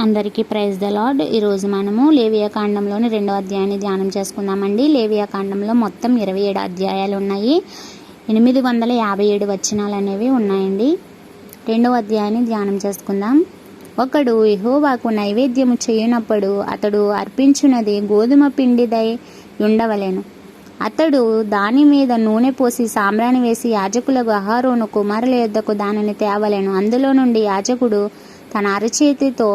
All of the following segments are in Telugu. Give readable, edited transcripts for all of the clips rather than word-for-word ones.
అందరికీ ప్రైజ్ ద లార్డ్. ఈరోజు మనము లేవియా కాండంలోని 2వ అధ్యాయాన్ని ధ్యానం చేసుకుందామండి. లేవియా కాండంలో మొత్తం 27 అధ్యాయాలు ఉన్నాయి. 857 వచనాలు అనేవి ఉన్నాయండి. 2వ అధ్యాయాన్ని ధ్యానం చేసుకుందాం. ఒకడు యెహోవాకు నైవేద్యము చేయనప్పుడు అతడు అర్పించున్నది గోధుమ పిండిదై ఉండవలెను. అతడు దాని మీద నూనె పోసి సాంబ్రాణి వేసి యాజకులకు అహరోను కుమారుల యొద్దకు దానిని తేవలెను. అందులో నుండి యాజకుడు తన అరచేతితో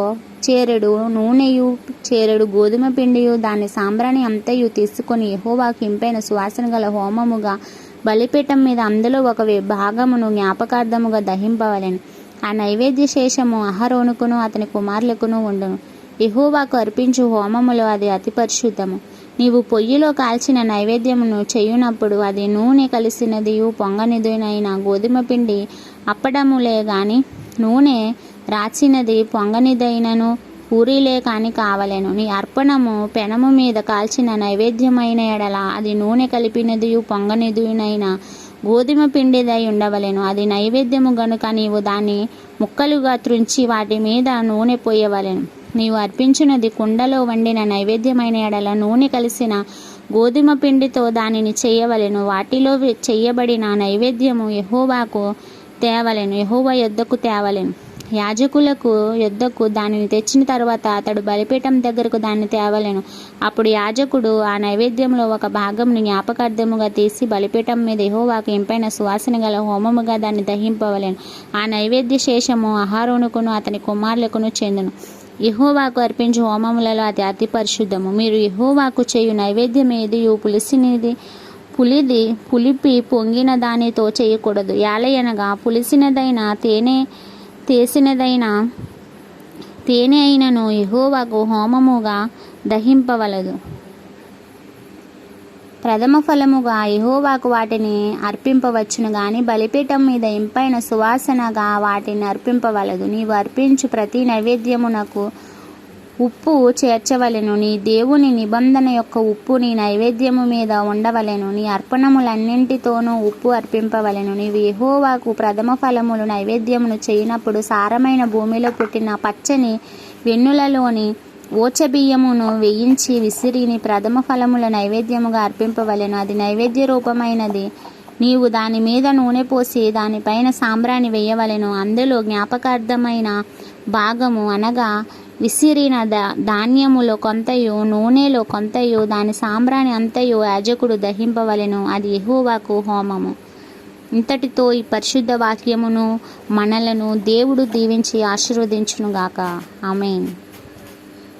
చేరెడు నూనెయు చేరెడు గోధుమ పిండియు దాని సాంబ్రాణి అంతయు తీసుకొని యెహోవాకు ఇంపైన సువాసన గల హోమముగా బలిపీఠం మీద అందులో ఒక భాగమును జ్ఞాపకార్థముగా దహింపవలెను. ఆ నైవేద్య శేషము అహరోనుకును అతని కుమారులకును ఉండును. యెహోవాకు అర్పించు హోమములో అది అతి పరిశుద్ధము. నీవు పొయ్యిలో కాల్చిన నైవేద్యమును చేయునప్పుడు అది నూనె కలిసినదియు పొంగనిదైన గోధుమ పిండి అప్పడములే గాని నూనె రాచినది పొంగనిదైనను పూరీలే కాని కావలెను. నీ అర్పణము పెనము మీద కాల్చిన నైవేద్యమైన ఎడల అది నూనె కలిపినదియు పొంగనిదైన గోధుమ పిండిదై ఉండవలెను. అది నైవేద్యము గనుక నీవు దాన్ని ముక్కలుగా త్రుంచి వాటి మీద నూనె పోయవలెను. నీవు అర్పించినది కుండలో వండిన నైవేద్యమైన ఎడల నూనె కలిసిన గోధుమ పిండితో దానిని చేయవలెను. వాటిలో చేయబడిన నైవేద్యము యెహోవాకు తేవలెను, యెహోవా యొద్దకు తేవలెను. యాజకులకు యొద్దకు దానిని తెచ్చిన తరువాత అతడు బలిపీఠం దగ్గరకు దాన్ని తేవలెను. అప్పుడు యాజకుడు ఆ నైవేద్యంలో ఒక భాగమును జ్ఞాపకార్థముగా తీసి బలిపీఠం మీద యెహోవాకు ఇంపైన సువాసన గల హోమముగా దాన్ని దహింపవలెను. ఆ నైవేద్య శేషము అహరోనుకును అతని కుమారులకును చెందును. యెహోవాకు అర్పించు హోమములలో అది అతి పరిశుద్ధము. మీరు యెహోవాకు చేయు నైవేద్యం ఏదియు పులిపి పొంగిన దానితో చేయకూడదు. యాలయనగా పులిసినదైన తేనె అయినను యెహోవాకు హోమముగా దహింపవలదు. ప్రథమ ఫలముగా యెహోవాకు వాటిని అర్పింపవచ్చును గాని బలిపీఠం మీద ఇంపైన సువాసనగా వాటిని అర్పింపవలదు. నీవు అర్పించు ప్రతి నైవేద్యమునకు ఉప్పు చేర్చవలెను. నీ దేవుని నిబంధన యొక్క ఉప్పు నీ నైవేద్యము మీద ఉండవలెను. నీ అర్పణములన్నింటితోనూ ఉప్పు అర్పింపవలెను. నీవు యెహోవాకు ప్రథమ ఫలములు నైవేద్యమును చేయనప్పుడు సారమైన భూమిలో పుట్టిన పచ్చని వెన్నులలోని ఓచబియ్యమును వేయించి విసిరిని ప్రథమ ఫలముల నైవేద్యముగా అర్పింపవలెను. అది నైవేద్య రూపమైనది. నీవు దాని మీద నూనె పోసి దానిపైన సాంబ్రాణి వేయవలెను. అందులో జ్ఞాపకార్థమైన భాగము అనగా విసిరిన ధాన్యములో కొంతయు నూనెలో కొంతయు దాని సాంబ్రాణి అంతయు యాజకుడు దహింపవలెను. అది యెహోవాకు హోమము. ఇంతటితో ఈ పరిశుద్ధ వాక్యమును మనలను దేవుడు దీవించి ఆశీర్వదించునుగాక. ఆమేన్.